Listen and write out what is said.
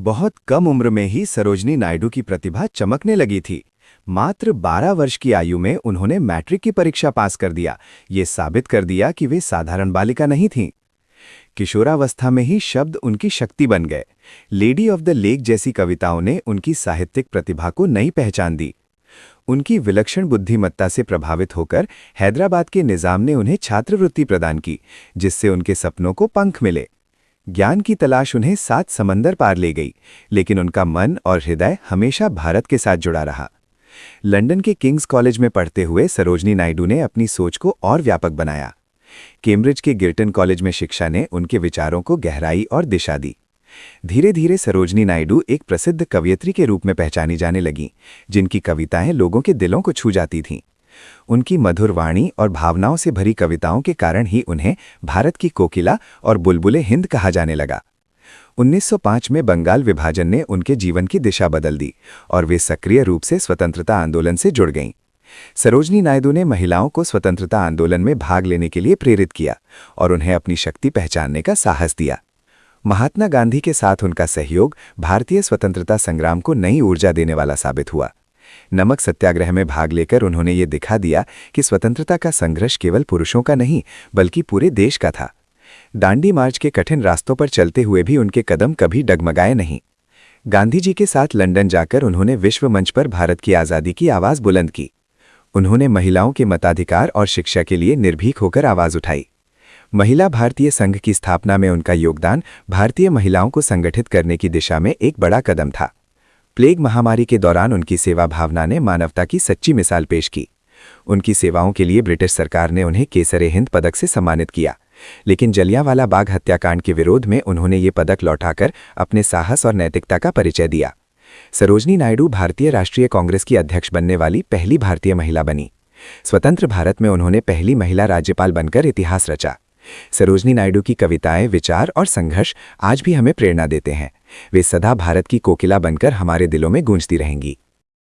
बहुत कम उम्र में ही सरोजनी नायडू की प्रतिभा चमकने लगी थी। मात्र 12 वर्ष की आयु में उन्होंने मैट्रिक की परीक्षा पास कर दिया। ये साबित कर दिया कि वे साधारण बालिका नहीं थीं। किशोरावस्था में ही शब्द उनकी शक्ति बन गए। लेडी ऑफ द लेक जैसी कविताओं ने उनकी साहित्यिक प्रतिभा को नई पहचान दी। उनकी विलक्षण बुद्धिमत्ता से प्रभावित होकर हैदराबाद के निजाम ने उन्हें छात्रवृत्ति प्रदान की, जिससे उनके सपनों को पंख मिले। ज्ञान की तलाश उन्हें 7 समंदर पार ले गई, लेकिन उनका मन और हृदय हमेशा भारत के साथ जुड़ा रहा। लंदन के किंग्स कॉलेज में पढ़ते हुए सरोजनी नायडू ने अपनी सोच को और व्यापक बनाया। कैम्ब्रिज के गिल्टन कॉलेज में शिक्षा ने उनके विचारों को गहराई और दिशा दी। धीरे धीरे सरोजनी नायडू एक प्रसिद्ध कवयित्री के रूप में पहचानी जाने लगीं, जिनकी कविताएं लोगों के दिलों को छू जाती थीं। उनकी मधुर वाणी और भावनाओं से भरी कविताओं के कारण ही उन्हें भारत की कोकिला और बुलबुले हिंद कहा जाने लगा। 1905 में बंगाल विभाजन ने उनके जीवन की दिशा बदल दी और वे सक्रिय रूप से स्वतंत्रता आंदोलन से जुड़ गईं। सरोजनी नायडू ने महिलाओं को स्वतंत्रता आंदोलन में भाग लेने के लिए प्रेरित किया और उन्हें अपनी शक्ति पहचानने का साहस दिया। महात्मा गांधी के साथ उनका सहयोग भारतीय स्वतंत्रता संग्राम को नई ऊर्जा देने वाला साबित हुआ। नमक सत्याग्रह में भाग लेकर उन्होंने ये दिखा दिया कि स्वतंत्रता का संघर्ष केवल पुरुषों का नहीं, बल्कि पूरे देश का था। दांडी मार्च के कठिन रास्तों पर चलते हुए भी उनके कदम कभी डगमगाए नहीं। गांधी जी के साथ लंदन जाकर उन्होंने विश्व मंच पर भारत की आज़ादी की आवाज़ बुलंद की। उन्होंने महिलाओं के मताधिकार और शिक्षा के लिए निर्भीक होकर आवाज़ उठाई। महिला भारतीय संघ की स्थापना में उनका योगदान भारतीय महिलाओं को संगठित करने की दिशा में एक बड़ा कदम था। प्लेग महामारी के दौरान उनकी सेवा भावना ने मानवता की सच्ची मिसाल पेश की। उनकी सेवाओं के लिए ब्रिटिश सरकार ने उन्हें केसर-ए-हिंद पदक से सम्मानित किया, लेकिन जलियांवाला बाग हत्याकांड के विरोध में उन्होंने ये पदक लौटाकर अपने साहस और नैतिकता का परिचय दिया। सरोजनी नायडू भारतीय राष्ट्रीय कांग्रेस की अध्यक्ष बनने वाली पहली भारतीय महिला बनी। स्वतंत्र भारत में उन्होंने पहली महिला राज्यपाल बनकर इतिहास रचा। सरोजनी नायडू की कविताएं, विचार और संघर्ष आज भी हमें प्रेरणा देते हैं। वे सदा भारत की कोकिला बनकर हमारे दिलों में गूंजती रहेंगी।